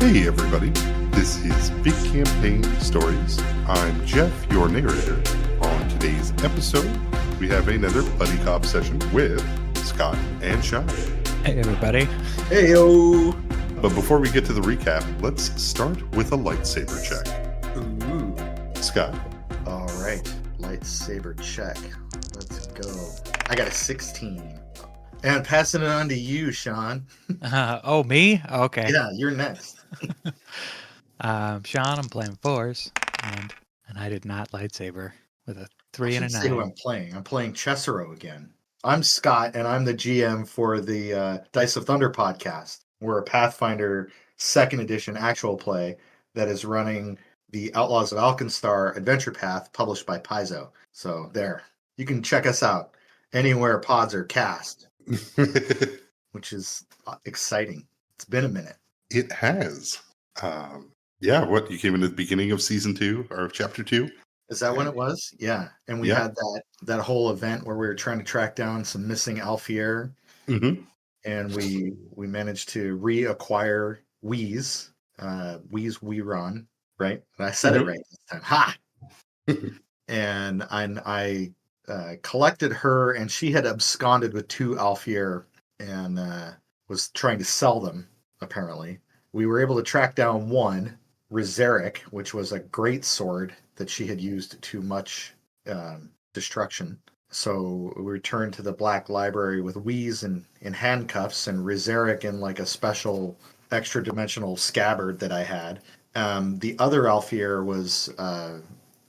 Hey everybody, this is Big Campaign Stories. I'm Jeff, your narrator. On today's episode, we have another buddy cop session with Scott and Sean. Hey everybody. Hey yo! But before we get to the recap, let's start with a lightsaber check. Ooh. Scott. All right, lightsaber check. Let's go. I got a 16. And passing it on to you, Sean. Oh, me? Okay. Yeah, you're next. Sean, I'm playing fours, and I did not lightsaber with a 3 and a 9. Say who I'm playing. I'm playing Caesero again. I'm Scott, and I'm the GM for the Dice of Thunder podcast. We're a Pathfinder 2nd edition actual play that is running the Outlaws of Alkenstar Adventure Path, published by Paizo. So there, you can check us out anywhere pods are cast. Which is exciting. It's been a minute. It has. What, you came in at the beginning of season 2 or chapter 2? Is that when it was? Yeah. And we had that whole event where we were trying to track down some missing Alfier. Mm-hmm. And we managed to reacquire Wheeze. Wheeze Weeron, right? And I said it right this time. Ha! And I collected her, and she had absconded with 2 Alfier and was trying to sell them, apparently. We were able to track down one, Rizeric, which was a great sword that she had used to much destruction. So we returned to the Black Library with Wheeze in handcuffs and Rizeric in like a special extra-dimensional scabbard that I had. The other Alfier was a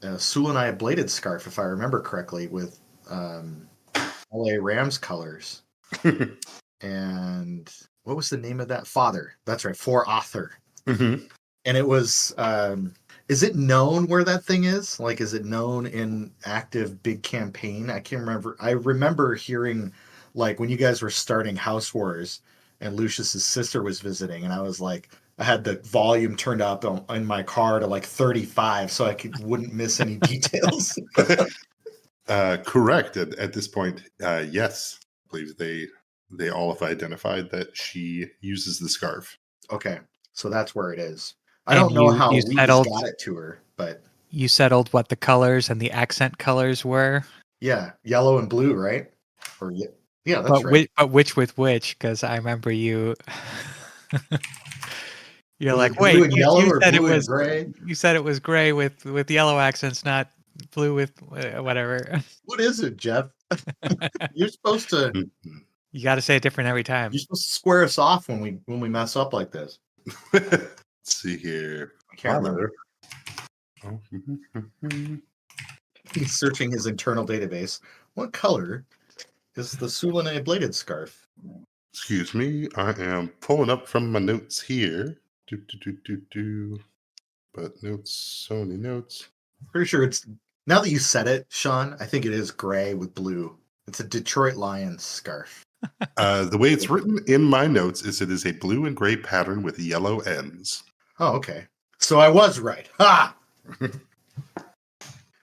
Sulanai bladed scarf, if I remember correctly, with LA Rams colors. And what was the name of that? Father. That's right, for author. Mm-hmm. And it was, is it known where that thing is? Like, is it known in active big campaign? I can't remember. I remember hearing, like, when you guys were starting House Wars and Lucius's sister was visiting, and I was like, I had the volume turned up in my car to like 35 so I wouldn't miss any details. Correct. At this point, yes. I believe they all have identified that she uses the scarf. Okay, so that's where it is. I don't know how we got it to her, but... You settled what the colors and the accent colors were? Yeah, yellow and blue, right? Or yeah, that's right. But which with which? Because I remember you... You're was like, wait, you said it was gray? You said it was gray with yellow accents, not blue with whatever. What is it, Jeff? You're supposed to... You got to say it different every time. You're supposed to square us off when we mess up like this. Let's see here. I can't remember. He's searching his internal database. What color is the Sulanai bladed scarf? Excuse me, I am pulling up from my notes here. But notes, so many notes. Pretty sure it's, now that you said it, Sean, I think it is gray with blue. It's a Detroit Lions scarf. The way it's written in my notes is it is a blue and gray pattern with yellow ends. Oh, okay. So I was right. Ha!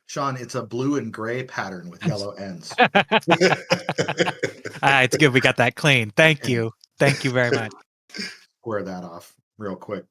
Sean, it's a blue and gray pattern with yellow ends. It's good we got that clean. Thank you. Thank you very much. Square that off real quick.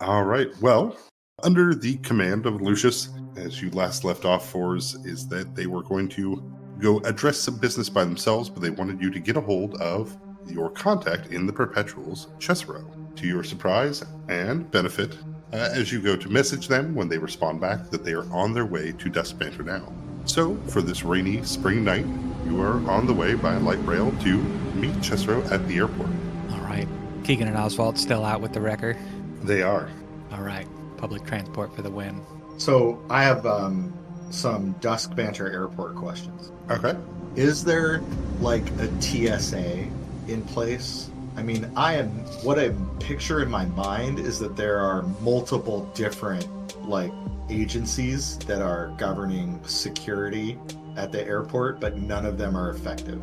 All right. Well, under the command of Lucius, as you last left off, Fours, is that they were going to go address some business by themselves, but they wanted you to get a hold of your contact in the Perpetuals, Caesero. To your surprise and benefit, as you go to message them when they respond back that they are on their way to Dust Banter now. So, for this rainy spring night, you are on the way by light rail to meet Caesero at the airport. All right. Keegan and Oswald still out with the wrecker? They are. All right. Public transport for the win. So, I have some Dusk Banter airport questions. Okay. Is there like a TSA in place? I mean, what I picture in my mind is that there are multiple different like agencies that are governing security at the airport, but none of them are effective.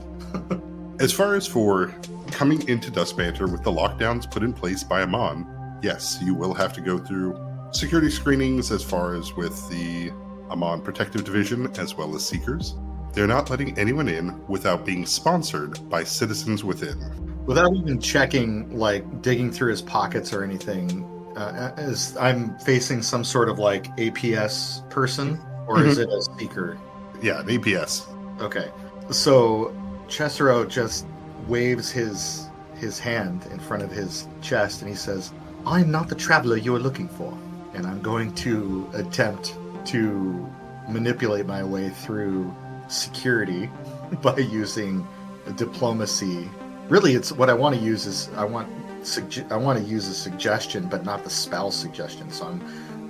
As far as for coming into Dust Banter with the lockdowns put in place by Amon, yes, you will have to go through security screenings as far as with the Amon Protective Division as well as Seekers. They're not letting anyone in without being sponsored by citizens within. Without even checking, like digging through his pockets or anything, as I'm facing some sort of like APS person, or is it a speaker? Yeah, an APS. Okay. So Caesero just waves his hand in front of his chest and he says, "I'm not the traveler you are looking for." And I'm going to attempt to manipulate my way through security by using diplomacy. Really, it's what I want to use is I want to use a suggestion, but not the spell suggestion. So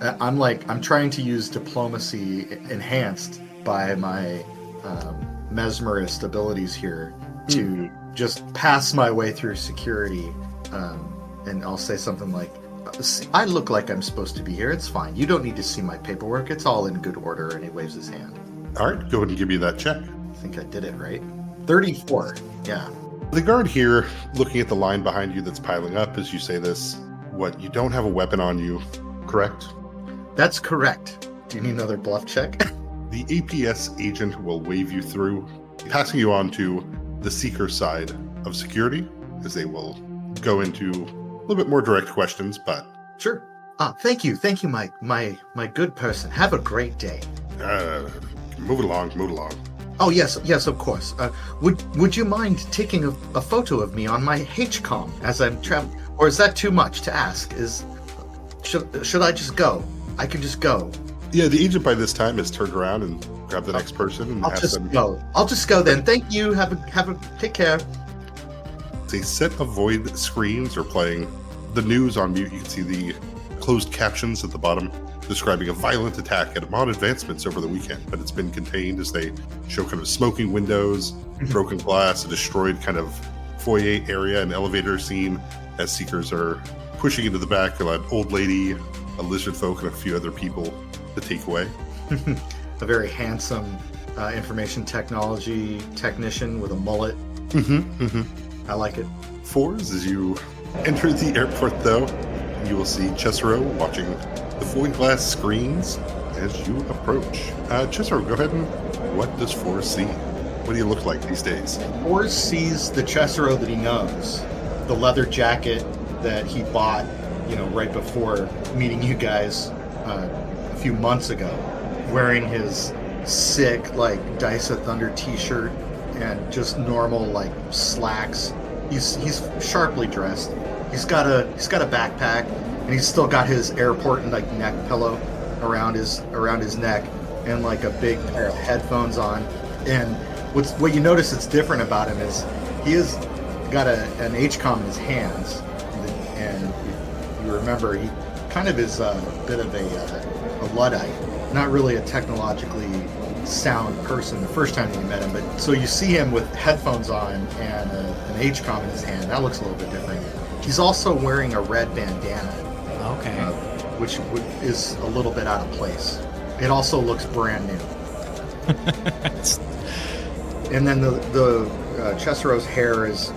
I'm trying to use diplomacy enhanced by my mesmerist abilities here to just pass my way through security. And I'll say something like, "I look like I'm supposed to be here. It's fine. You don't need to see my paperwork. It's all in good order." And he waves his hand. All right, go ahead and give me that check. I think I did it right. 34. Yeah. The guard here, looking at the line behind you that's piling up as you say this, you don't have a weapon on you, correct? That's correct. Do you need another bluff check? The APS agent will wave you through, passing you on to the seeker side of security, as they will go into a little bit more direct questions, but... Sure. Thank you, my good person. Have a great day. Move along. Oh, yes, of course. Would you mind taking a photo of me on my HCOM as I'm traveling? Or is that too much to ask? Should I just go? I can just go. Yeah, the agent by this time has turned around and grabbed the next person and I'll just go then. Thank you. Take care. A set of void screens are playing the news on mute. You can see the closed captions at the bottom describing a violent attack at Mod Advancements over the weekend, but it's been contained as they show kind of smoking windows, broken glass, a destroyed kind of foyer area, an elevator scene as seekers are pushing into the back, an old lady, a lizard folk, and a few other people to take away. A very handsome information technology technician with a mullet. I like it. Fours, as you enter the airport, though, you will see Caesero watching the void glass screens as you approach. Caesero, go ahead and what does Fours see? What do you look like these days? Fours sees the Caesero that he knows, the leather jacket that he bought, right before meeting you guys a few months ago, wearing his sick, Dice of Thunder t-shirt and just normal, slacks. He's sharply dressed. He's got a backpack, and he's still got his airport neck pillow around his neck, and a big pair of headphones on. And what you notice that's different about him is he has got an HCOM in his hands, and you remember he kind of is a bit of a Luddite, not really a technologically sound person the first time that you met him, but so you see him with headphones on and an HCOM in his hand. That looks a little bit different. He's also wearing a red bandana, which is a little bit out of place. It also looks brand new. And then the Casero's hair is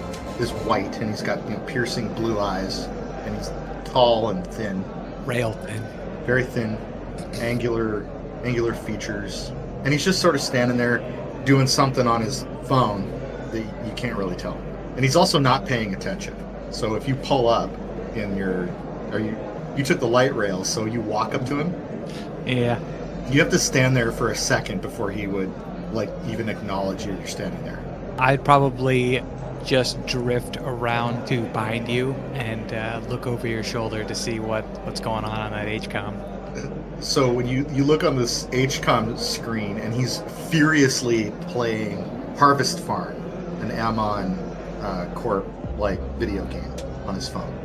white, and he's got piercing blue eyes, and he's tall and thin, rail thin, very thin, angular features. And he's just sort of standing there doing something on his phone that you can't really tell. And he's also not paying attention. So if you pull up in you took the light rail, so you walk up to him? Yeah. You have to stand there for a second before he would even acknowledge you're standing there. I'd probably just drift around to behind you and look over your shoulder to see what's going on that HCOM. So when you look on this HCOM screen, and he's furiously playing Harvest Farm, an Ammon Corp video game on his phone.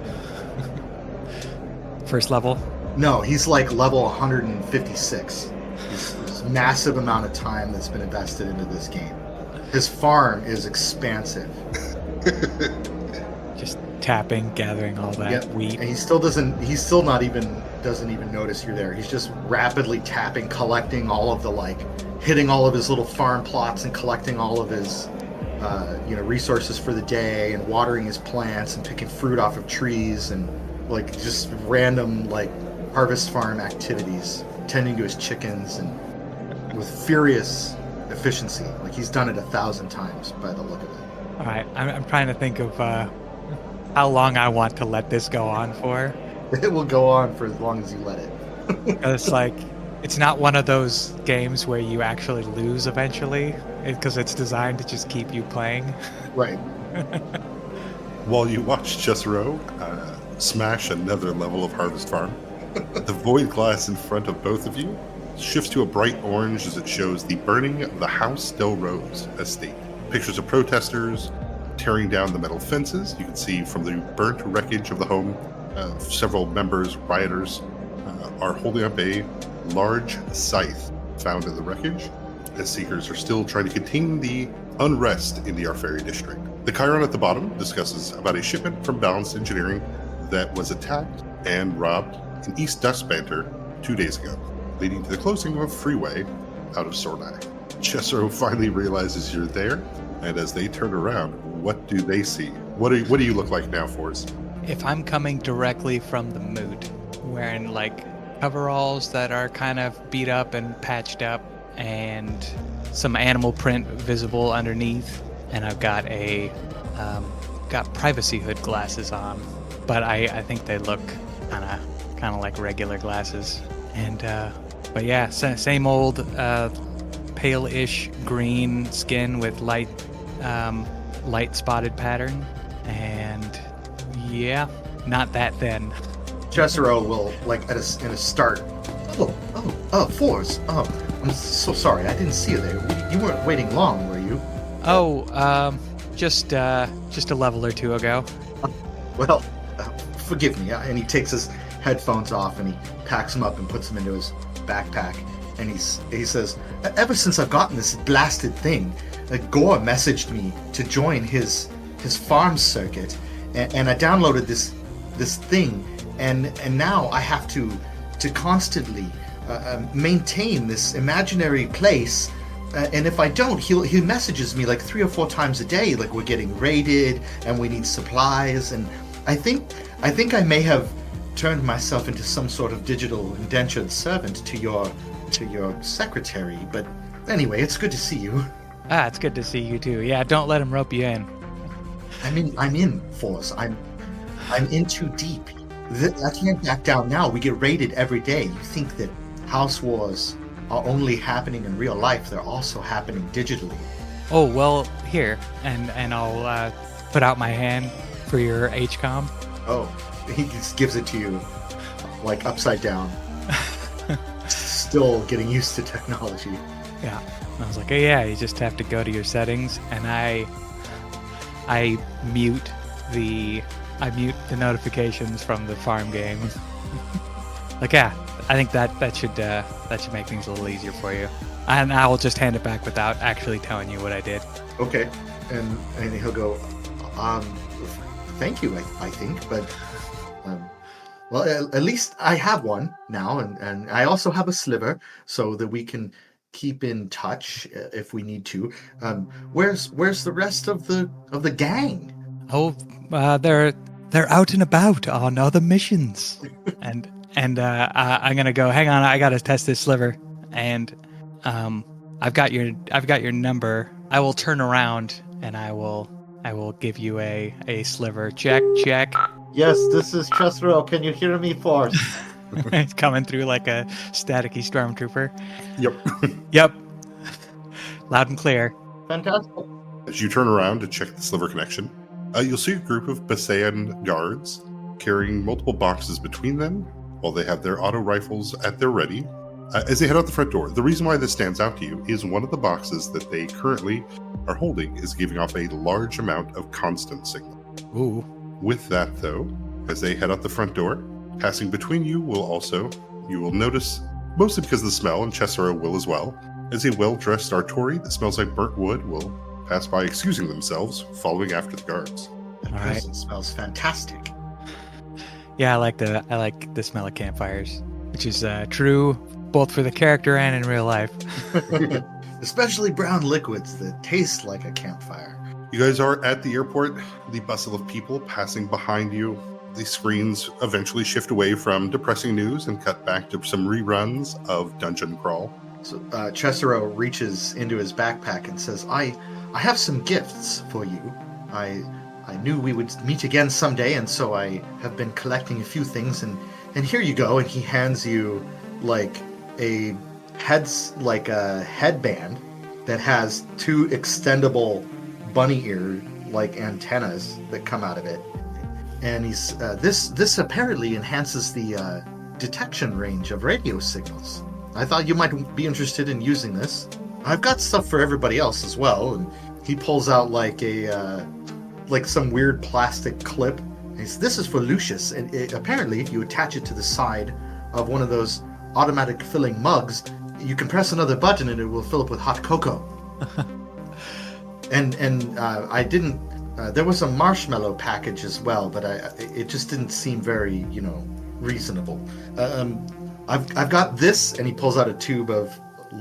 First level? No, he's level 156. There's a massive amount of time that's been invested into this game. His farm is expansive. Just tapping, gathering all that wheat. And he still doesn't even notice you're there. He's just rapidly tapping, collecting all of hitting all of his little farm plots and collecting all of his resources for the day, and watering his plants and picking fruit off of trees, and just random Harvest Farm activities, tending to his chickens, and with furious efficiency. He's done it 1,000 times by the look of it. All right, I'm trying to think of how long I want to let this go on for. It will go on for as long as you let it. It's like, it's not one of those games where you actually lose eventually, because it's designed to just keep you playing. Right. While you watch Caesero smash another level of Harvest Farm, the void glass in front of both of you shifts to a bright orange as it shows the burning of the House Del Rose estate. Pictures of protesters tearing down the metal fences. You can see from the burnt wreckage of the home, several rioters, are holding up a large scythe found in the wreckage, as seekers are still trying to contain the unrest in the Arferi district. The Chiron at the bottom discusses about a shipment from Balanced Engineering that was attacked and robbed in East Dust Banter 2 days ago, leading to the closing of a freeway out of Sornai. Caesero finally realizes you're there, and as they turn around, what do they see? What do you look like now, Forrest? If I'm coming directly from the moot, wearing like coveralls that are kind of beat up and patched up, and some animal print visible underneath, and I've got got privacy hood glasses on, but I think they look kind of like regular glasses. And but yeah, same old pale-ish green skin with light spotted pattern, and yeah, not that thin. Caesero will, like, in a start. Forrest. I'm so sorry. I didn't see you there. You weren't waiting long, were you? Just a level or two ago. Well, forgive me. And he takes his headphones off and he packs them up and puts them into his backpack. And he says, ever since I've gotten this blasted thing, Gore messaged me to join his farm circuit, and I downloaded this thing, and now I have to constantly maintain this imaginary place. And if I don't, he messages me like 3 or 4 times a day, like we're getting raided and we need supplies. And I think I may have turned myself into some sort of digital indentured servant to your secretary. But anyway, it's good to see you. It's good to see you too. Yeah, don't let him rope you in. I'm in, Force. I'm in too deep. I can't back down now. We get raided every day. You think that house wars are only happening in real life? They're also happening digitally. Oh, well, here, and I'll put out my hand for your HCOM. Oh, he just gives it to you, like upside down. Still getting used to technology. Yeah. I was like, oh yeah, you just have to go to your settings, and I mute the notifications from the farm game. Like, yeah, I think that should make things a little easier for you. And I will just hand it back without actually telling you what I did. Okay, and he'll go, thank you, I think, but well, at least I have one now, and I also have a sliver so that we can keep in touch if we need to. Where's the rest of the gang? Oh, they're out and about on other missions. and I'm gonna go. Hang on, I gotta test this sliver. And I've got your number. I will turn around and I will give you a sliver. Check. Yes, this is Caesero. Can you hear me, Force? It's coming through like a staticky stormtrooper. Yep. Loud and clear. Fantastic. As you turn around to check the sliver connection, you'll see a group of Basayan guards carrying multiple boxes between them while they have their auto rifles at their ready. As they head out the front door, the reason why this stands out to you is one of the boxes that they currently are holding is giving off a large amount of constant signal. Ooh. With that, though, as they head out the front door, passing between you will notice, mostly because of the smell, and Caesero will as well, as a well-dressed Artori that smells like burnt wood will pass by excusing themselves, following after the guards. That person smells fantastic. Yeah, I like the smell of campfires, which is true both for the character and in real life. Especially brown liquids that taste like a campfire. You guys are at the airport, the bustle of people passing behind you. The screens eventually shift away from depressing news and cut back to some reruns of Dungeon Crawl. So Caesero reaches into his backpack and says, I have some gifts for you. I I knew we would meet again someday, and so I have been collecting a few things, and here you go. And he hands you like a headband that has two extendable bunny ear like antennas that come out of it. And he's this apparently enhances the detection range of radio signals. I thought you might be interested in using this. I've got stuff for everybody else as well. And he pulls out like some weird plastic clip. And he says, this is for Lucius, and apparently if you attach it to the side of one of those automatic filling mugs, you can press another button and it will fill up with hot cocoa. and I didn't. There was a marshmallow package as well, but it just didn't seem very, reasonable. I've got this, and he pulls out a tube of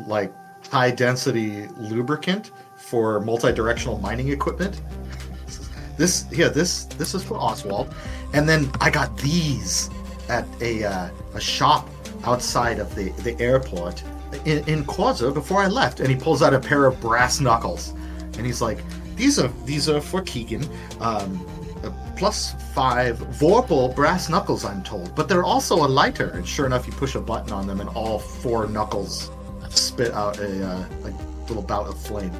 like high density lubricant for multi-directional mining equipment. This is for Oswald, and then I got these at a shop outside of the airport in Quasar before I left, and he pulls out a pair of brass knuckles, and he's like, these are for Keegan, +5 Vorpal brass knuckles, I'm told, but they're also a lighter. And sure enough, you push a button on them, and all 4 knuckles spit out a little bout of flame.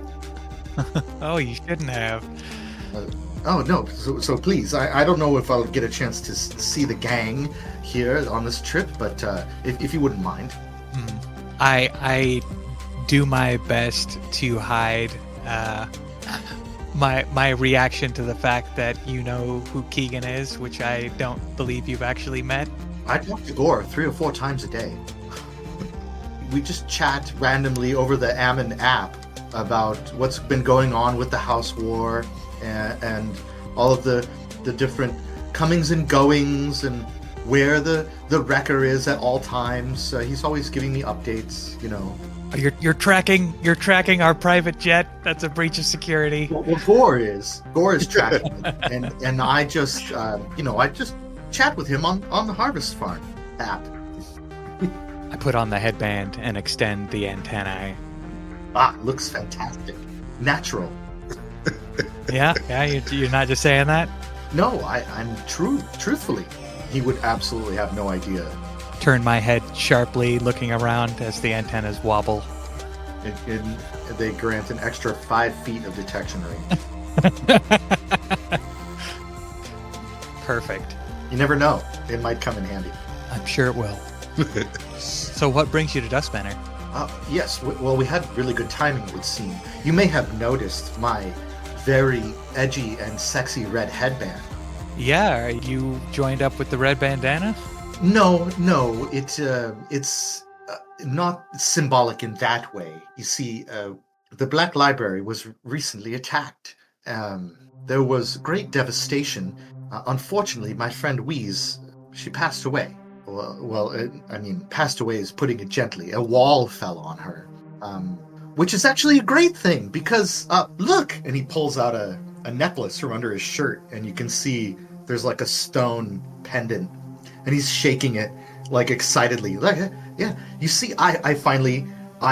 Oh, you shouldn't have. Oh no! So please, I don't know if I'll get a chance to see the gang here on this trip, but if you wouldn't mind. I do my best to hide my reaction to the fact that you know who Keegan is, which I don't believe you've actually met. I talk to Gore 3 or 4 times a day. We just chat randomly over the Ammon app about what's been going on with the house war and all of the different comings and goings and where the wrecker is at all times. He's always giving me updates, You're tracking our private jet. That's a breach of security. Well, Gore is tracking it. and I just I just chat with him on the Harvest Farm app. I put on the headband and extend the antennae. Looks fantastic. Natural. Yeah, you're not just saying that? No, I'm truthfully. He would absolutely have no idea. Turn my head sharply, looking around as the antennas wobble. They grant an extra 5 feet of detection range. Perfect. You never know. It might come in handy. I'm sure it will. So what brings you to Dust Manor? Yes, well, we had really good timing, it would seem. You may have noticed my very edgy and sexy red headband. Yeah, you joined up with the red bandana? No, it's not symbolic in that way. You see, the Black Library was recently attacked. There was great devastation. Unfortunately, my friend Wheeze, she passed away. Passed away is putting it gently. A wall fell on her, which is actually a great thing because, look! And he pulls out a necklace from under his shirt, and you can see there's like a stone pendant, and he's shaking it like excitedly. Like, yeah, you see, I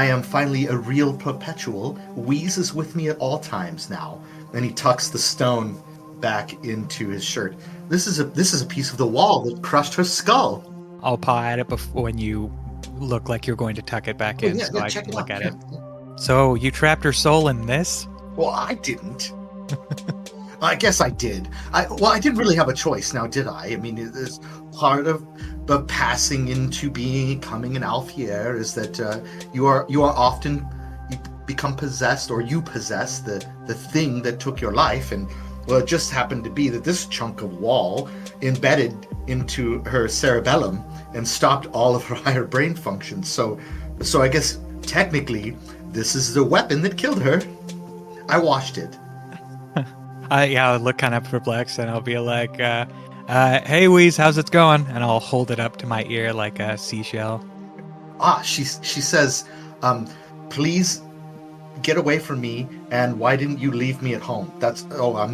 am finally a real perpetual. Wheeze is with me at all times now. And he tucks the stone back into his shirt. This is a piece of the wall that crushed her skull. I'll paw at it when you look like you're going to tuck it back in, so I check can it look out, at it. So you trapped her soul in this? Well, I didn't. I guess I did. I didn't really have a choice now, did I? I mean, it's part of the passing into becoming an Alfier is that you are often, you become possessed, or you possess the thing that took your life. And well, it just happened to be that this chunk of wall embedded into her cerebellum and stopped all of her higher brain functions. So I guess technically this is the weapon that killed her. I washed it. I'll look kind of perplexed, and I'll be like, hey, Wheeze, how's it going? And I'll hold it up to my ear like a seashell. She says, please get away from me, and why didn't you leave me at home?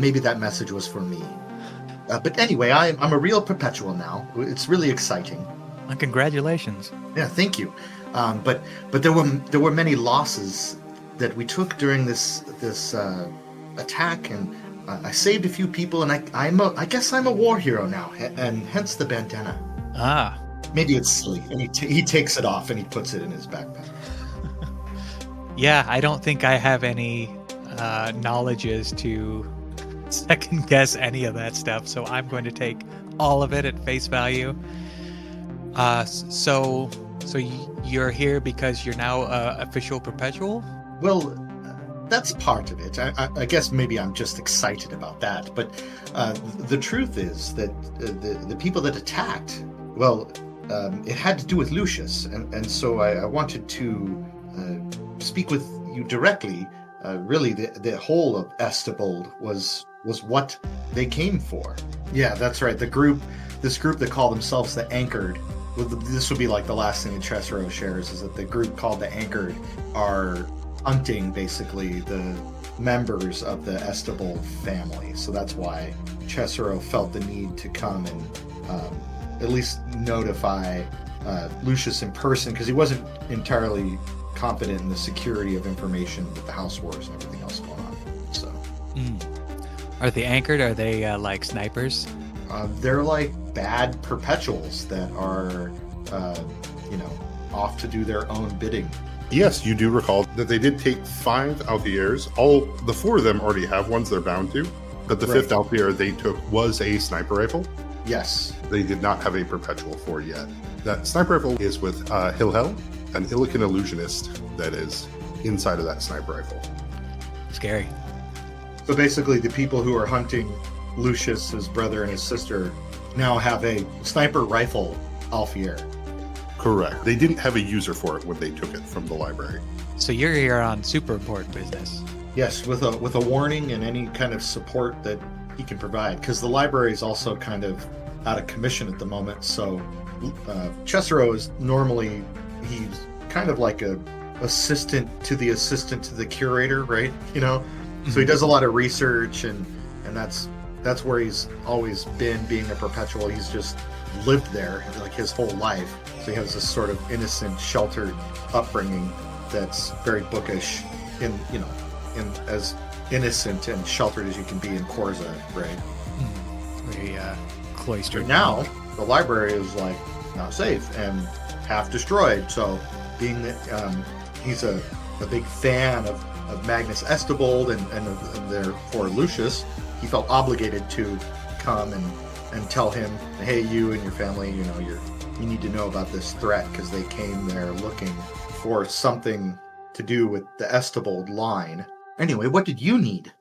Maybe that message was for me. But anyway, I'm a real perpetual now. It's really exciting. Well, congratulations. Yeah, thank you. But there were many losses that we took during this attack, and I saved a few people, and I guess I'm a war hero now, and hence the bandana. Ah. Maybe it's silly, and he takes it off and he puts it in his backpack. Yeah, I don't think I have any knowledges to second guess any of that stuff, so I'm going to take all of it at face value. So you're here because you're now official perpetual? Well, that's part of it. I guess maybe I'm just excited about that. But the truth is that the people that attacked, well, it had to do with Lucius, and so I wanted to speak with you directly. Really, the whole of Estibold was what they came for. Yeah, that's right. This group that call themselves the Anchored. Well, this would be like the last thing that Caesero shares, is that the group called the Anchored are hunting basically the members of the Estibold family. So that's why Caesero felt the need to come and at least notify Lucius in person, because he wasn't entirely confident in the security of information with the house wars and everything else going on. So, Are they anchored? Are they like snipers? they're like bad perpetuals that are, off to do their own bidding. Yes, you do recall that they did take 5 Alfiers. All the 4 of them already have ones they're bound to, but the Right. 5th Alfier they took was a sniper rifle. Yes. They did not have a perpetual for yet. That sniper rifle is with Hilhel, an Illican illusionist that is inside of that sniper rifle. Scary. So basically, the people who are hunting Lucius, his brother, and his sister now have a sniper rifle Alfier. Correct. They didn't have a user for it when they took it from the library. So you're here on super important business. Yes, with a warning and any kind of support that he can provide, because the library is also kind of out of commission at the moment. So Caesero is normally, he's kind of like a assistant to the curator, right? So he does a lot of research, and that's where he's always been, being a perpetual. He's just lived there like his whole life. So he has this sort of innocent, sheltered upbringing that's very bookish, in as innocent and sheltered as you can be in Corza, right? Very cloistered. But now the library is like not safe and half destroyed. So being that he's a big fan of Magnus Estibold and therefore Lucius, he felt obligated to come and tell him, hey, you and your family, you need to know about this threat, because they came there looking for something to do with the Estibold line. Anyway, what did you need?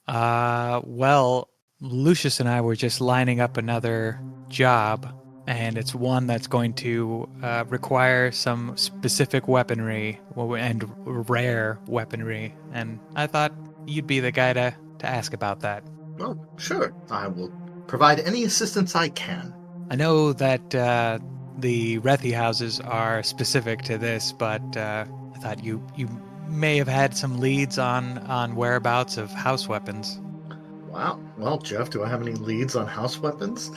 Well, Lucius and I were just lining up another job, and it's one that's going to require some specific weaponry and rare weaponry, and I thought you'd be the guy to ask about that. Oh, sure. I will provide any assistance I can. I know that the Rethi houses are specific to this, but I thought you may have had some leads on whereabouts of house weapons. Wow. Well, Jeff, do I have any leads on house weapons?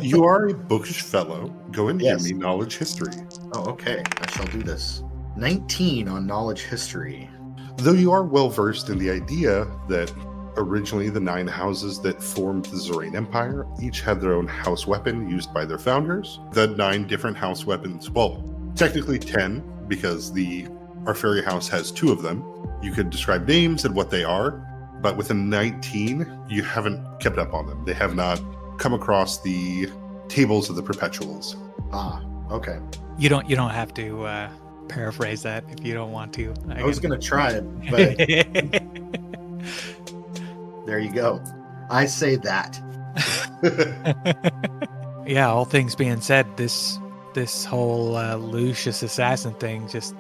You are a bookish fellow. Go and Yes. give me knowledge history. Oh, okay. I shall do this. 19 on knowledge history. Though you are well versed in the idea that originally the 9 houses that formed the Zorain Empire each had their own house weapon used by their founders. The 9 different house weapons, well, technically 10, because the Arferi house has 2 of them. You could describe names and what they are, but with a 19, you haven't kept up on them. They have not come across the tables of the perpetuals. Ah, okay. You don't have to paraphrase that if you don't want to. I was going to try it, but there you go. I say that. Yeah, all things being said, this whole Lucius assassin thing just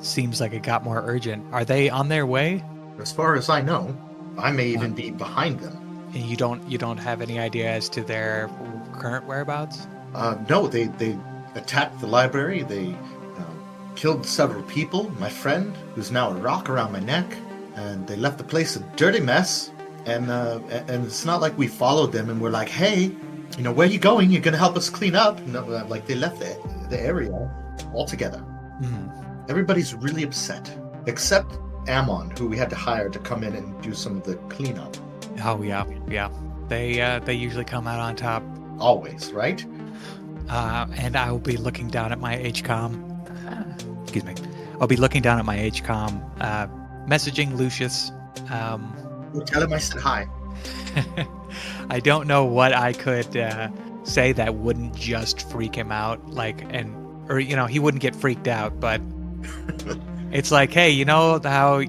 seems like it got more urgent. Are they on their way? As far as I know, I may even be behind them. And you don't have any idea as to their current whereabouts? No, they attacked the library. They killed several people. My friend, who's now a rock around my neck, and they left the place a dirty mess. And it's not like we followed them and we're like, hey, where are you going? You're gonna help us clean up? No, like they left the area altogether. Mm. Everybody's really upset, except Ammon, who we had to hire to come in and do some of the cleanup. Oh yeah. They usually come out on top. Always, right? And I will be looking down at my HCOM. Excuse me. I'll be looking down at my HCOM, messaging Lucius. Well, tell him I said hi. I don't know what I could say that wouldn't just freak him out, or he wouldn't get freaked out, but it's like, hey, you know how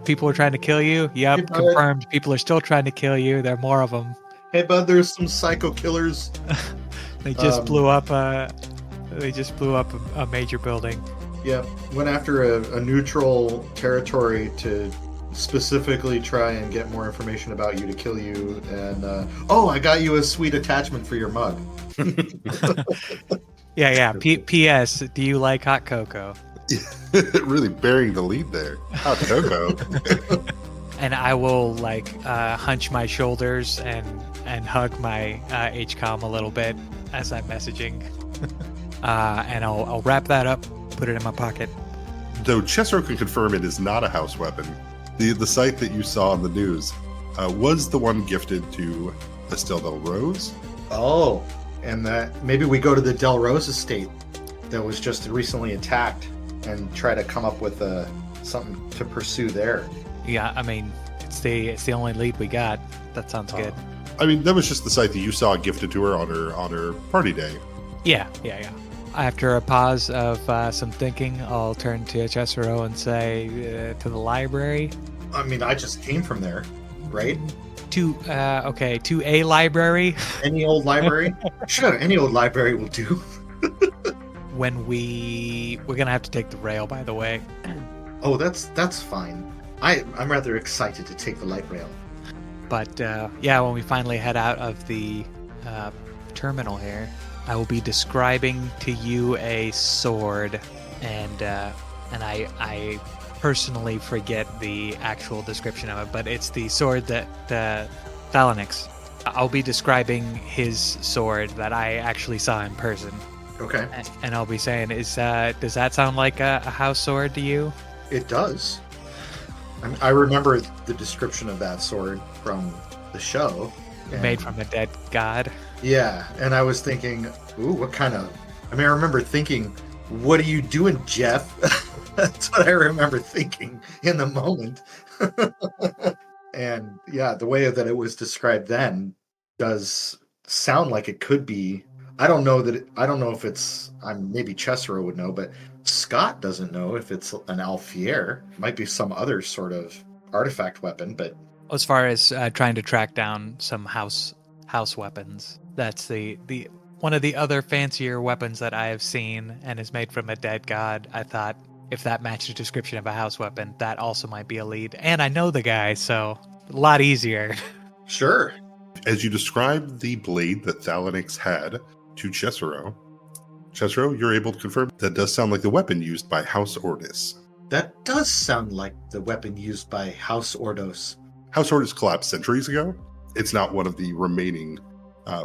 people were trying to kill you? Yep, Hey, bud. confirmed. People are still trying to kill you. There are more of them. Hey, bud, there's some psycho killers. They just blew up. They just blew up a major building. Yeah, went after a neutral territory to specifically try and get more information about you to kill you. And I got you a sweet attachment for your mug. Yeah. P.S. Do you like hot cocoa? Really bearing the lead there. Hot cocoa. And I will hunch my shoulders and hug my HCOM a little bit as I'm messaging. And I'll wrap that up, put it in my pocket. Though Caesero can confirm it is not a house weapon, the site that you saw on the news was the one gifted to Estelle Del Rose. Oh, and that maybe we go to the Del Rose estate that was just recently attacked and try to come up with something to pursue there. Yeah, I mean, it's the only lead we got. That sounds good. I mean, that was just the site that you saw gifted to her on her party day. Yeah. After a pause of some thinking, I'll turn to Caesero and say, to the library. I mean, I just came from there, right? To a library. Any old library? Sure, any old library will do. When we're gonna have to take the rail, by the way. Oh, that's fine. I'm rather excited to take the light rail. But when we finally head out of the terminal here, I will be describing to you a sword, and I personally forget the actual description of it, but it's the sword that Thalanix. I'll be describing his sword that I actually saw in person. Okay. And I'll be saying, does that sound like a house sword to you? It does. I remember the description of that sword from the show. Made from a dead god. Yeah, and I was thinking, ooh, what kind of... I mean, I remember thinking, what are you doing, Jeff? That's what I remember thinking in the moment. And yeah, the way that it was described then does sound like it could be... I don't know if it's... maybe Caesero would know, but Scott doesn't know if it's an Alfier. It might be some other sort of artifact weapon, but... As far as trying to track down some house weapons, that's the one of the other fancier weapons that I have seen and is made from a dead god. I thought if that matched the description of a house weapon, that also might be a lead. And I know the guy, so a lot easier. Sure. As you describe the blade that Thalanix had to Caesero, you're able to confirm that does sound like the weapon used by House Ordis. That does sound like the weapon used by House Ordos. House Ordis collapsed centuries ago. It's not one of the remaining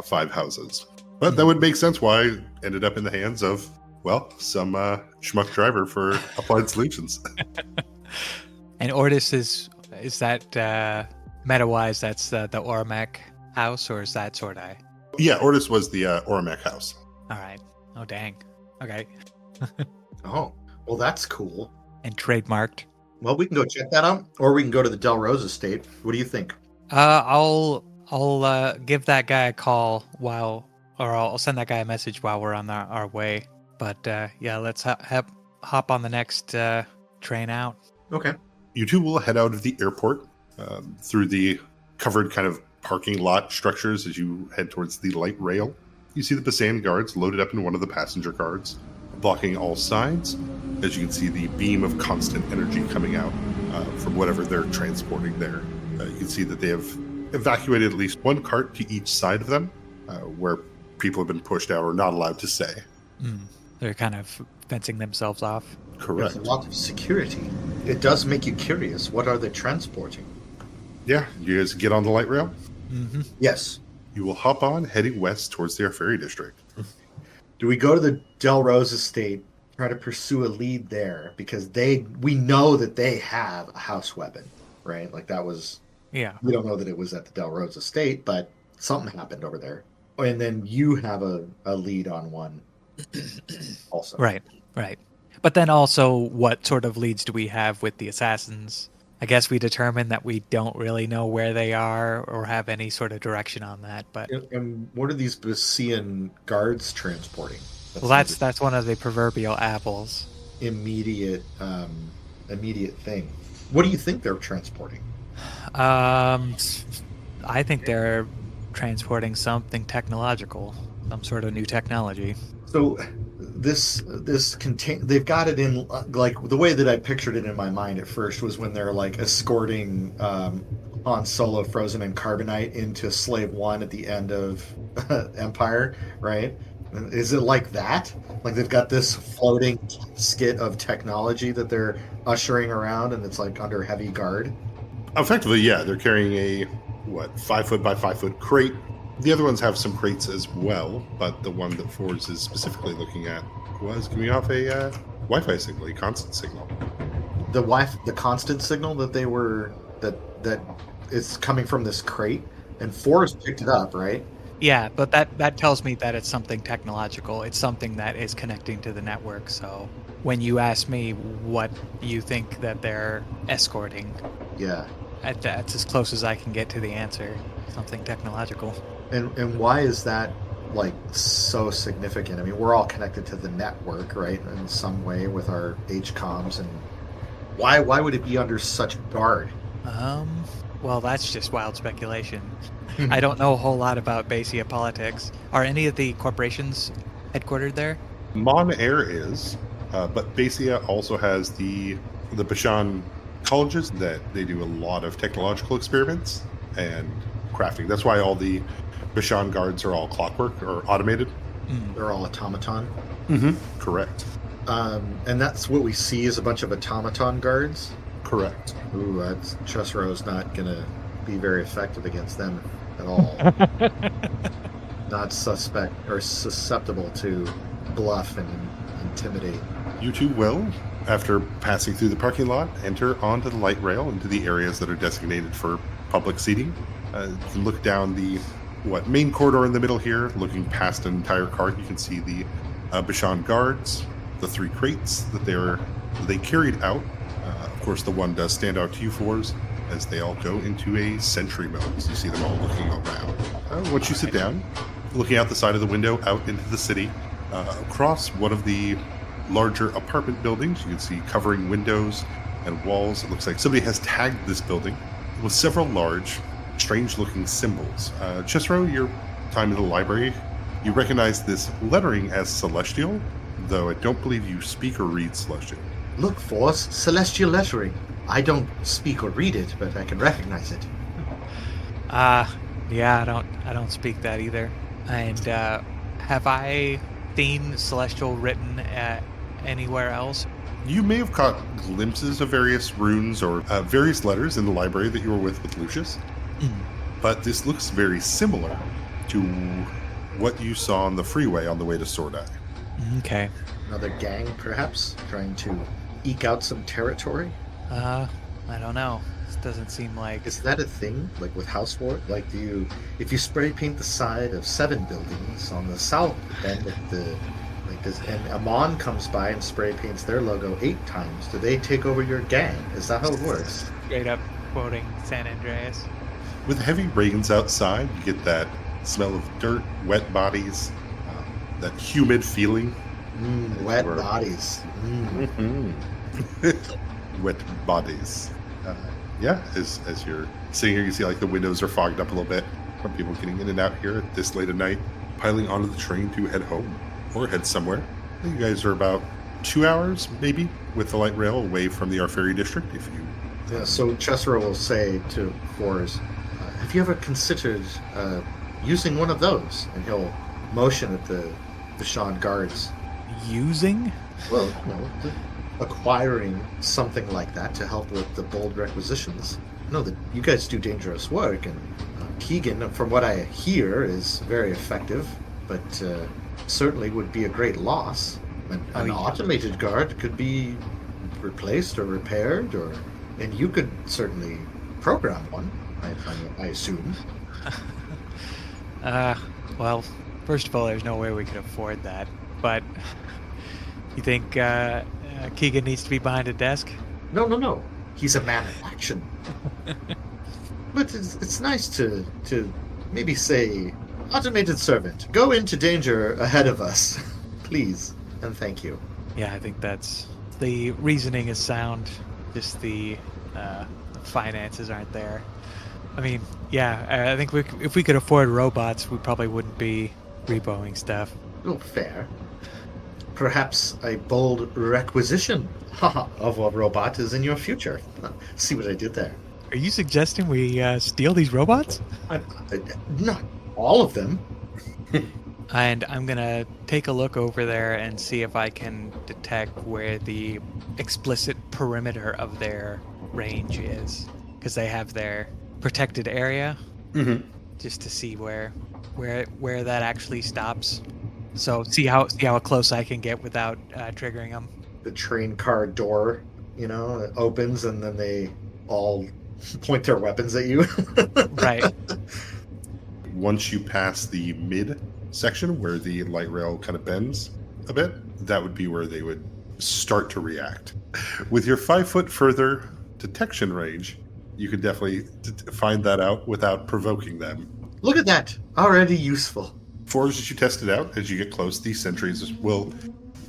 5 houses. But that would make sense why it ended up in the hands of, some schmuck driver for Applied Solutions. And Ordis is that meta-wise, that's the Oromec house, or is that Sordai? Yeah, Ordis was the Oromec house. All right. Oh, dang. Okay. Oh, well, that's cool. And trademarked. Well, we can go check that out, or we can go to the Del Rose estate. What do you think? I'll give that guy a call I'll send that guy a message while we're on our way. But let's hop on the next train out. Okay. You two will head out of the airport through the covered kind of parking lot structures as you head towards the light rail. You see the Basan guards loaded up in one of the passenger cars, blocking all sides. As you can see the beam of constant energy coming out from whatever they're transporting there. You can see that they have evacuated at least one cart to each side of them, where people have been pushed out or not allowed to stay. They're kind of fencing themselves off. Correct. There's a lot of security. It does make you curious. What are they transporting? Yeah, you guys get on the light rail? Mm-hmm. Yes. You will hop on, heading west towards the Ferry District. Do we go to the Del Rose estate try to pursue a lead there because we know that they have a house weapon, right? Like that was, Yeah. we don't know that it was at the Del Rose estate, but something happened over there. And then you have a lead on one also. Right. But then also, what sort of leads do we have with the assassins? I guess we determined that we don't really know where they are or have any sort of direction on that. But And what are these Basean guards transporting? that's one of the proverbial apples. Immediate thing. What do you think they're transporting? I think they're transporting something technological, some sort of new technology. So they've got it in like the way that I pictured it in my mind at first was when they're like escorting Han Solo frozen in carbonite into Slave One at the end of Empire, right? Is it like that? Like they've got this floating skit of technology that they're ushering around and it's like under heavy guard? Effectively, yeah, they're carrying a 5 foot by 5 foot crate. The other ones have some crates as well, but the one that Forrest is specifically looking at was giving off a Wi-Fi signal, a constant signal. The constant signal that they were that is coming from this crate, and Forrest picked it up, right? Yeah, but that tells me that it's something technological. It's something that is connecting to the network. So when you ask me what you think that they're escorting, Yeah. that's as close as I can get to the answer. Something technological. And why is that like so significant? I mean, we're all connected to the network, right, in some way with our HCOMs, and why would it be under such guard? Well, that's just wild speculation. I don't know a whole lot about Basia politics. Are any of the corporations headquartered there? Mon Air is, but Basia also has the Bashan colleges that they do a lot of technological experiments and crafting. That's why all the Bashan guards are all clockwork or automated. They're all automaton. Correct. And that's what we see is a bunch of automaton guards. Correct. Ooh, Chesro's not gonna be very effective against them at all. Not susceptible to bluff and intimidate. You two will, after passing through the parking lot, enter onto the light rail into the areas that are designated for public seating. You can look down the main corridor in the middle here, looking past an entire cart. You can see the Bashan guards, the 3 crates that they carried out. Of course, the one does stand out to you fours as they all go into a sentry mode. As you see them all looking around. Once you sit down, looking out the side of the window out into the city, across one of the larger apartment buildings, you can see covering windows and walls. It looks like somebody has tagged this building with several large, strange-looking symbols. Chesro, your time in the library, you recognize this lettering as Celestial, though I don't believe you speak or read Celestial. Look, Force, celestial lettering. I don't speak or read it, but I can recognize it. Yeah, I don't speak that either. And have I seen Celestial written anywhere else? You may have caught glimpses of various runes or various letters in the library that you were with Lucius, but this looks very similar to what you saw on the freeway on the way to Sword Eye. Okay. Another gang, perhaps, trying to eke out some territory? I don't know. This doesn't seem like... Is that a thing, like with House War? Like, if you spray paint the side of 7 buildings on the south end of and Amon comes by and spray paints their logo 8 times, do they take over your gang? Is that how it works? Straight up quoting San Andreas. With heavy rains outside, you get that smell of dirt, wet bodies, that humid feeling. Wet bodies. Wet bodies. As you're sitting here, you see like the windows are fogged up a little bit from people getting in and out here at this late at night, piling onto the train to head home or head somewhere. You guys are about 2 hours, maybe, with the light rail away from the Arferi district. So Chesro will say to Forrest, have you ever considered using one of those? And he'll motion at the Bashan guards. Using? Well, acquiring something like that to help with the bold requisitions. I know that you guys do dangerous work, and Keegan, from what I hear, is very effective, but certainly would be a great loss. An automated guard could be replaced or repaired, and you could certainly program one, I assume. Well, first of all, there's no way we could afford that. But you think Keegan needs to be behind a desk? No. He's a man of action. But it's nice to maybe say, automated servant, go into danger ahead of us, please, and thank you. Yeah, I think that's the reasoning is sound. Just the finances aren't there. I mean, yeah, I think if we could afford robots, we probably wouldn't be repoing stuff. Oh, fair. Perhaps a bold requisition of a robot is in your future. See what I did there? Are you suggesting we steal these robots? Not all of them. And I'm going to take a look over there and see if I can detect where the explicit perimeter of their range is. Because they have their protected area. Mm-hmm. Just to see where that actually stops. So see how close I can get without triggering them. The train car door, it opens and then they all point their weapons at you. Right. Once you pass the mid section where the light rail kind of bends a bit, that would be where they would start to react. With your 5 foot further detection range, you could definitely find that out without provoking them. Look at that. Already useful. As you test it out, as you get close, these sentries will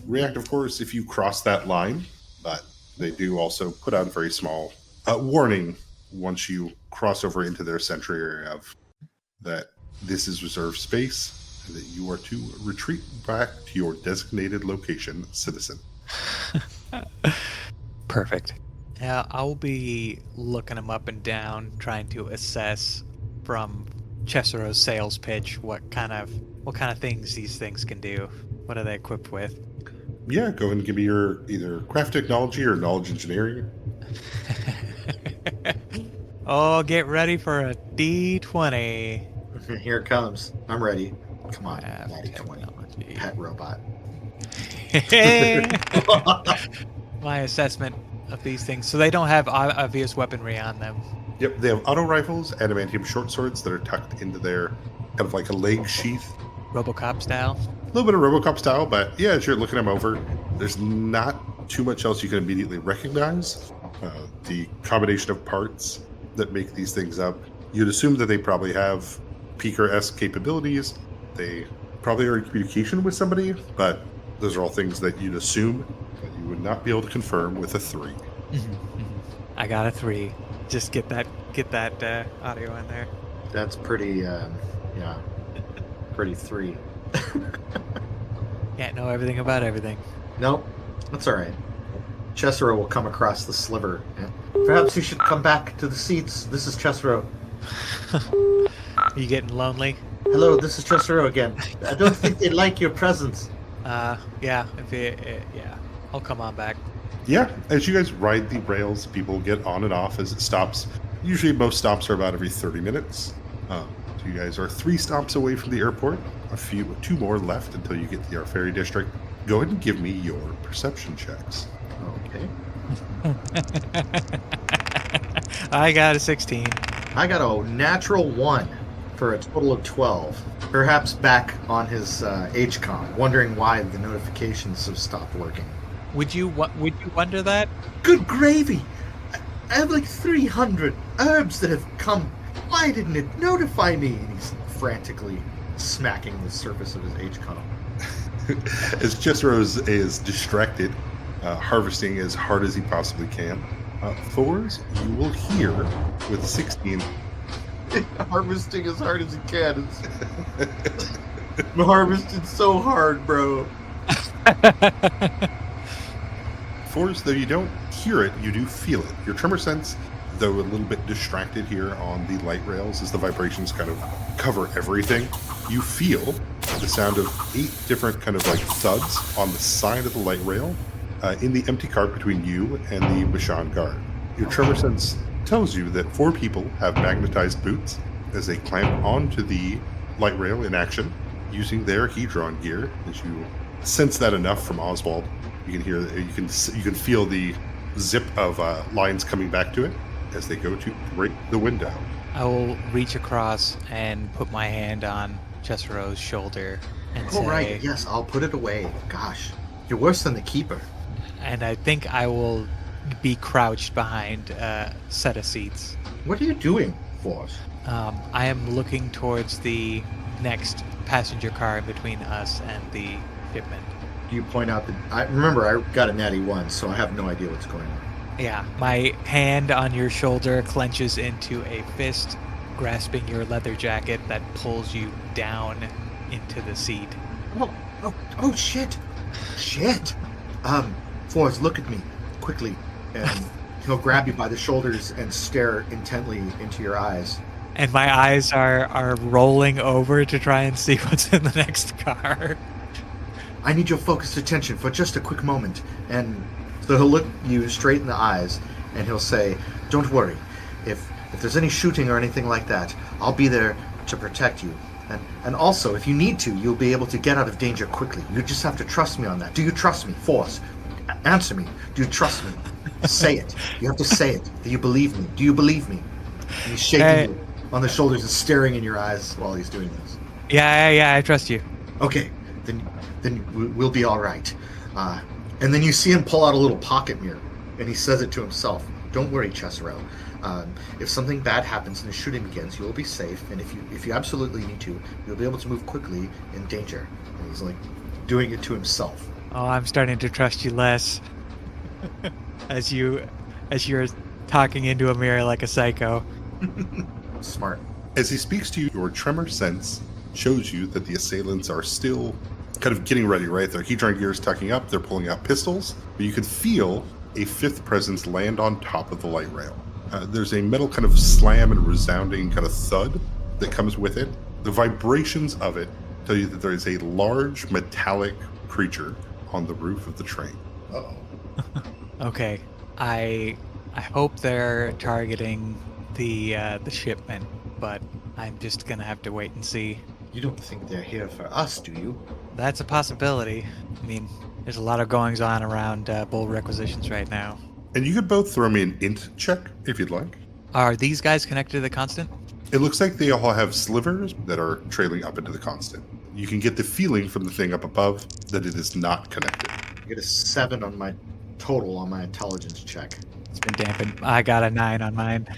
react, of course, if you cross that line, but they do also put out a very small warning once you cross over into their sentry area of that this is reserved space and that you are to retreat back to your designated location, citizen. Perfect. Yeah, I'll be looking them up and down, trying to assess from Caesero's sales pitch what kind of things these things can do. What are they equipped with? Yeah, go ahead and give me your either craft technology or knowledge engineering. Oh, get ready for a D20. Here it comes. I'm ready. Come on, Daddy, pet robot. My assessment of these things. So they don't have obvious weaponry on them. Yep, they have auto rifles, adamantium short swords that are tucked into their kind of like a leg sheath. RoboCop style? A little bit of RoboCop style, but yeah, as you're looking them over, there's not too much else you can immediately recognize. The combination of parts that make these things up, you'd assume that they probably have Peaker-esque capabilities. They probably are in communication with somebody, but those are all things that you'd assume, but you would not be able to confirm with a 3. I got a 3. Just get that audio in there. That's pretty, pretty 3. Can't know everything about everything. Nope, that's all right. Caesero will come across the sliver. Yeah. Perhaps you should come back to the seats. This is Caesero. Are you getting lonely? Hello, this is Caesero again. I don't think they like your presence. Yeah. I'll come on back. Yeah, as you guys ride the rails, people get on and off as it stops. Usually most stops are about every 30 minutes. So you guys are 3 stops away from the airport. 2 more left until you get to our ferry district. Go ahead and give me your perception checks. Okay. I got a 16. I got a natural 1 for a total of 12. Perhaps back on his HCOM, wondering why the notifications have stopped working. Would you wonder that? Good gravy! I have like 300 herbs that have come. Why didn't it notify me? And he's frantically smacking the surface of his HCOM. As Caesero is distracted, harvesting as hard as he possibly can. 4s, you will hear with 16. Harvesting as hard as he can. I'm harvesting so hard, bro. 4s, though you don't hear it, you do feel it. Your tremor sense, though a little bit distracted here on the light rails as the vibrations kind of cover everything, you feel the sound of 8 different kind of like thuds on the side of the light rail in the empty cart between you and the Bashan guard. Your tremor sense tells you that 4 people have magnetized boots as they clamp onto the light rail in action using their Hedron gear as you sense that enough from Oswald. You can hear, you can feel the zip of lines coming back to it as they go to break the window. I will reach across and put my hand on Cesaro's shoulder and say, right, yes, I'll put it away. Gosh, you're worse than the keeper. And I think I will be crouched behind a set of seats. What are you doing, Force? I am looking towards the next passenger car in between us and the shipment. Do you point out that... I got a natty 1, so I have no idea what's going on. Yeah, my hand on your shoulder clenches into a fist, grasping your leather jacket that pulls you down into the seat. Oh, shit. Shit. Forrest, look at me, quickly. And he'll grab you by the shoulders and stare intently into your eyes. And my eyes are rolling over to try and see what's in the next car. I need your focused attention for just a quick moment. And so he'll look you straight in the eyes, and he'll say, don't worry. If there's any shooting or anything like that, I'll be there to protect you. And also, if you need to, you'll be able to get out of danger quickly. You just have to trust me on that. Do you trust me? Force. Answer me. Do you trust me? Say it. You have to say it. Do you believe me? Do you believe me? And he's shaking you on the shoulders and staring in your eyes while he's doing this. Yeah, I trust you. Okay, then we'll be all right. And then you see him pull out a little pocket mirror, and he says it to himself. Don't worry, Caesero. If something bad happens and the shooting begins, you will be safe. And if you absolutely need to, you'll be able to move quickly in danger. And he's like doing it to himself. Oh, I'm starting to trust you less. as you're talking into a mirror like a psycho. Smart. As he speaks to you, your tremor sense shows you that the assailants are still kind of getting ready, right? Their heat-drive gears tucking up, they're pulling out pistols, but you can feel a fifth presence land on top of the light rail. There's a metal kind of slam and resounding kind of thud that comes with it. The vibrations of it tell you that there is a large metallic creature on the roof of the train. Uh-oh. Okay, I hope they're targeting the shipment, but I'm just gonna have to wait and see. You don't think they're here for us, do you? That's a possibility. I mean, there's a lot of goings on around Bull requisitions right now. And you could both throw me an int check if you'd like. Are these guys connected to the constant? It looks like they all have slivers that are trailing up into the constant. You can get the feeling from the thing up above that it is not connected. I get a 7 on my total on my intelligence check. It's been dampened. I got a 9 on mine.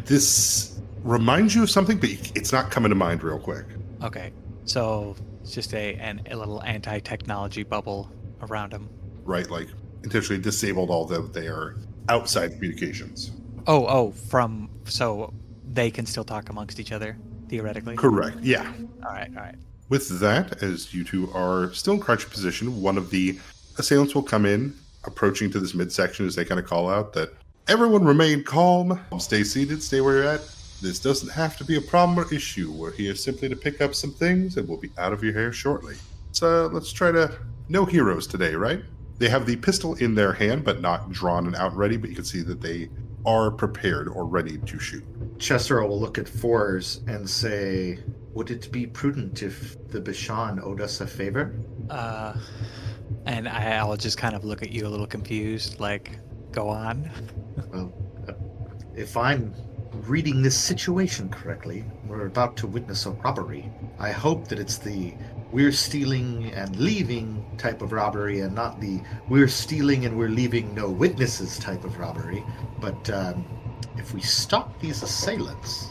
This reminds you of something, but it's not coming to mind real quick. Okay, so it's just a little anti-technology bubble around them. Right, like intentionally disabled, although they are outside communications. So they can still talk amongst each other, theoretically? Correct, yeah. All right. With that, as you two are still in crouching position, one of the assailants will come in, approaching to this midsection as they kind of call out that everyone remain calm, stay seated, stay where you're at. This doesn't have to be a problem or issue. We're here simply to pick up some things and we'll be out of your hair shortly. So let's try to... No heroes today, right? They have the pistol in their hand, but not drawn and out ready, but you can see that they are prepared or ready to shoot. Chester will look at Fours and say, would it be prudent if the Bashan owed us a favor? And I'll just kind of look at you a little confused, like, go on. Well, if I'm reading this situation correctly, we're about to witness a robbery. I hope that it's the we're stealing and leaving type of robbery and not the we're stealing and we're leaving no witnesses type of robbery. But if we stop these assailants,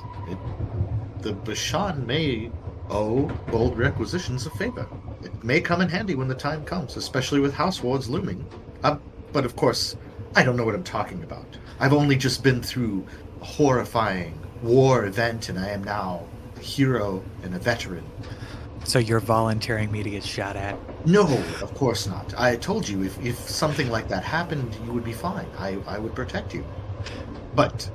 the Bashan may owe bold requisitions a favor. It may come in handy when the time comes, especially with house wards looming. But of course, I don't know what I'm talking about. I've only just been through a horrifying war event, and I am now a hero and a veteran. So you're volunteering me to get shot at? No, of course not. I told you, if something like that happened, you would be fine. I would protect you. But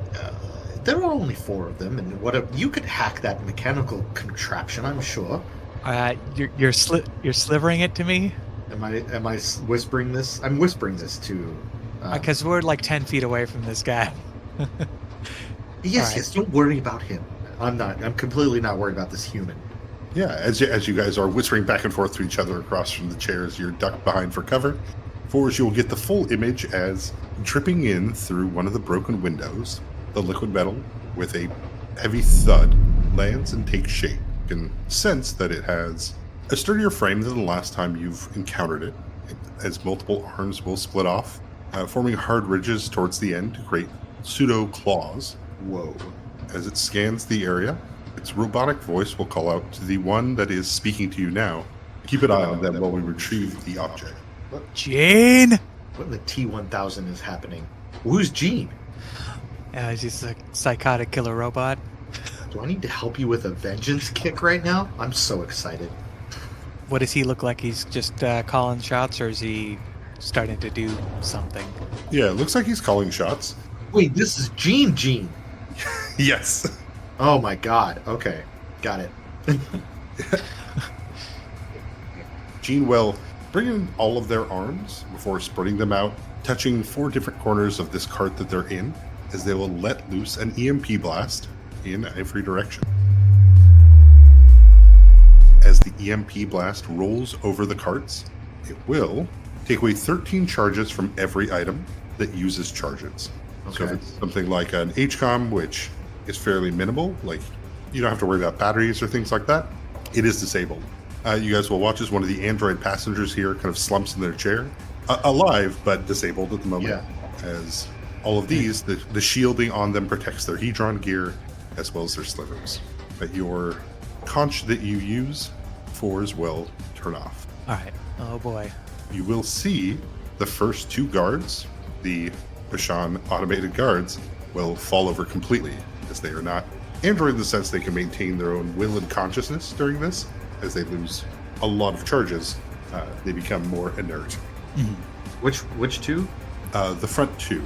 there are only 4 of them, and you could hack that mechanical contraption, I'm sure. You're slivering it to me? Am I whispering this? I'm whispering this to... Because we're like 10 feet away from this guy. Yes, don't worry about him. I'm completely not worried about this human. Yeah, as you guys are whispering back and forth to each other across from the chairs, you're ducked behind for cover. Fours, you'll get the full image as dripping in through one of the broken windows, the liquid metal, with a heavy thud, lands and takes shape. You can sense that it has a sturdier frame than the last time you've encountered it, as multiple arms will split off, forming hard ridges towards the end to create pseudo claws. Whoa. As it scans the area, its robotic voice will call out to the one that is speaking to you now. Keep an eye on them while we retrieve the object. Gene! What in the T-1000 is happening? Who's Gene? He's a psychotic killer robot. Do I need to help you with a vengeance kick right now? I'm so excited. What does he look like? He's just calling shots, or is he starting to do something? Yeah, it looks like he's calling shots. Wait, this is Gene. Yes. Oh my god. Okay. Got it. Gene will bring in all of their arms before spreading them out, touching 4 different corners of this cart that they're in, as they will let loose an EMP blast in every direction. As the EMP blast rolls over the carts, it will take away 13 charges from every item that uses charges. Okay. So if it's something like an HCOM, which is fairly minimal, like you don't have to worry about batteries or things like that, it is disabled. You guys will watch as one of the android passengers here kind of slumps in their chair, alive but disabled at the moment. Yeah. As all of these, the shielding on them protects their hedron gear as well as their slivers. But your conch that you use, 4s will turn off. All right. Oh boy. You will see the first 2 guards, the Bashan automated guards, will fall over completely, as they are not android in the sense they can maintain their own will and consciousness during this. As they lose a lot of charges, they become more inert. Mm-hmm. Which 2? The front 2.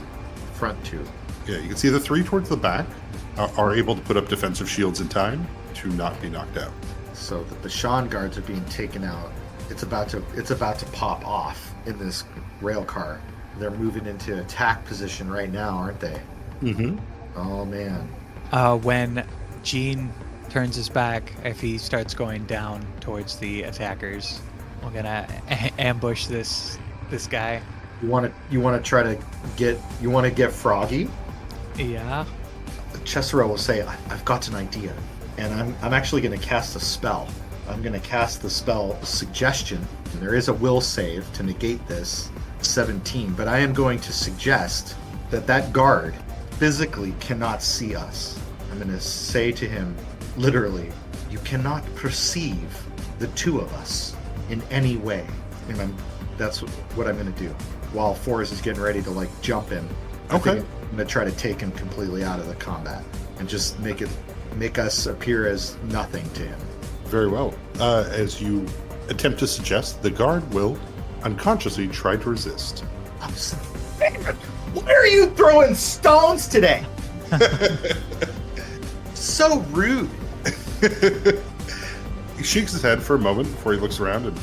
Front 2. Yeah, you can see the 3 towards the back are able to put up defensive shields in time to not be knocked out. So the Bashan guards are being taken out. It's about to pop off in this rail car. They're moving into attack position right now, aren't they? Mm-hmm. Oh man. When Gene turns his back, if he starts going down towards the attackers, we're gonna ambush this guy. You want to get Froggy? Yeah. Caesero will say, I've got an idea, and I'm actually going to cast a spell. I'm going to cast the spell Suggestion, and there is a will save to negate this, 17, but I am going to suggest that guard physically cannot see us. I'm going to say to him, literally, you cannot perceive the 2 of us in any way. And that's what I'm going to do. While Forrest is getting ready to jump in. Okay. I'm going to try to take him completely out of the combat and just make us appear as nothing to him. Very well. As you attempt to suggest, the guard will unconsciously try to resist. Why are you throwing stones today? So rude. He shakes his head for a moment before he looks around and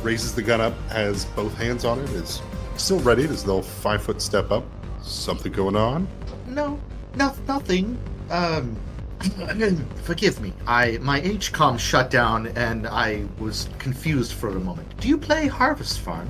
raises the gun up, has both hands on it, is still ready as they'll 5-foot step up. Something going on? No, nothing. Forgive me. My HCOM shut down and I was confused for a moment. Do you play Harvest Farm?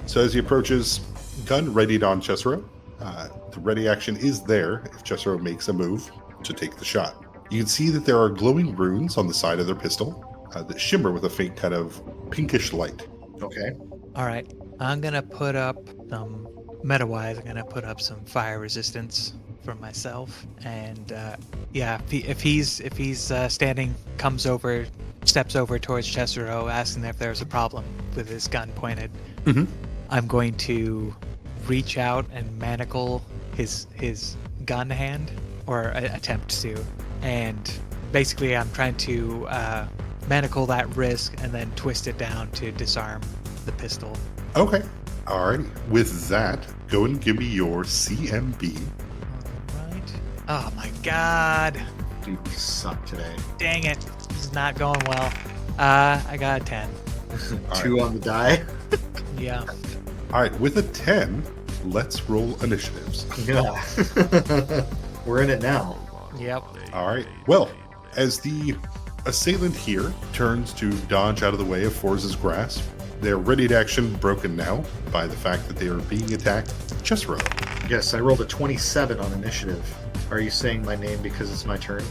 So as he approaches, gun readied on Caesero. The ready action is there if Caesero makes a move to take the shot. You can see that there are glowing runes on the side of their pistol that shimmer with a faint kind of pinkish light. Okay. All right. I'm gonna put up some meta-wise. I'm gonna put up some fire resistance for myself, and if he's steps over towards Caesero, asking if there's a problem with his gun pointed. Mm-hmm. I'm going to reach out and manacle his gun hand, or attempt to, and basically I'm trying to manacle that wrist and then twist it down to disarm the pistol. Okay. Alrighty. With that, go and give me your CMB. Alright. Oh my god. Dude, you suck today. Dang it. This is not going well. I got a 10. 2 on the die. Yeah. Alright, with a 10, let's roll initiatives. Yeah. We're in it now. Yep. Alright. Well, as the assailant here turns to dodge out of the way of Forza's grasp. They're ready to action, broken now by the fact that they are being attacked. Chesro. Yes, I rolled a 27 on initiative. Are you saying my name because it's my turn?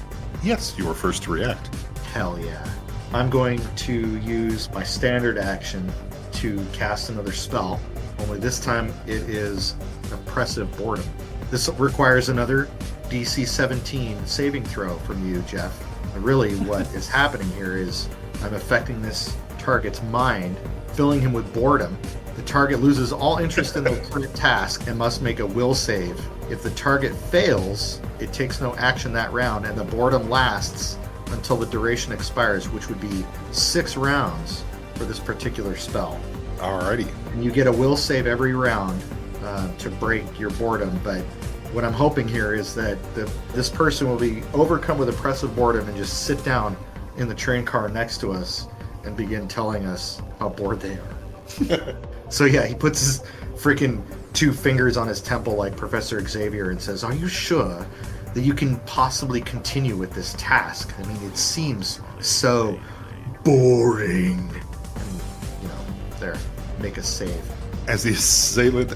Yes, you are first to react. Hell yeah. I'm going to use my standard action to cast another spell, only this time it is Oppressive Boredom. This requires another DC 17 saving throw from you, Jeff. And really what is happening here is I'm affecting this target's mind, filling him with boredom. The target loses all interest in the current task and must make a will save. If the target fails, it takes no action that round, and the boredom lasts until the duration expires, which would be 6 rounds for this particular spell. Alrighty. And you get a will save every round to break your boredom, but what I'm hoping here is that this person will be overcome with oppressive boredom and just sit down in the train car next to us and begin telling us how bored they are. So yeah, he puts his freaking 2 fingers on his temple like Professor Xavier and says, "Are you sure that you can possibly continue with this task? I mean, it seems so boring." And, there, make a save. As the assailant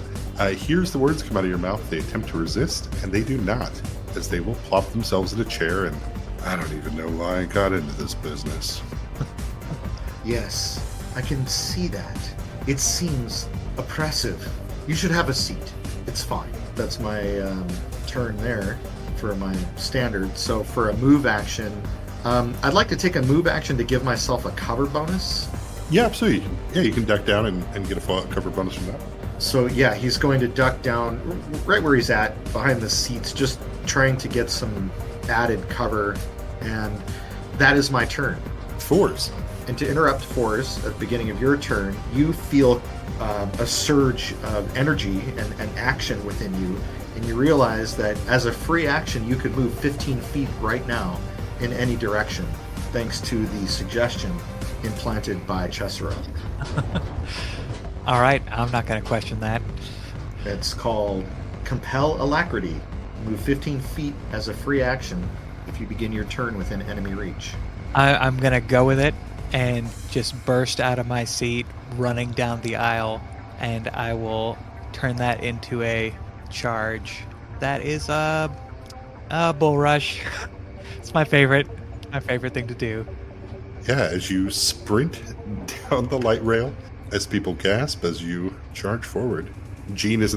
hears the words come out of your mouth, they attempt to resist, and they do not, as they will plop themselves in a chair, and I don't even know why I got into this business. Yes, I can see that. It seems oppressive. You should have a seat. It's fine. That's my turn there for my standard. So for a move action, I'd like to take a move action to give myself a cover bonus. Yeah, absolutely. Yeah, you can duck down and get a cover bonus from that. So yeah, he's going to duck down right where he's at, behind the seats, just trying to get some added cover, and that is my turn. Fours. And to interrupt Fours at the beginning of your turn, you feel a surge of energy and action within you, and you realize that as a free action, you could move 15 feet right now in any direction, thanks to the suggestion implanted by Caesero. All right, I'm not going to question that. It's called Compel Alacrity. Move 15 feet as a free action if you begin your turn within enemy reach. I'm going to go with it and just burst out of my seat, running down the aisle, and I will turn that into a charge. That is a bull rush. It's my favorite thing to do. Yeah, as you sprint down the light rail, as people gasp as you charge forward. Gene is in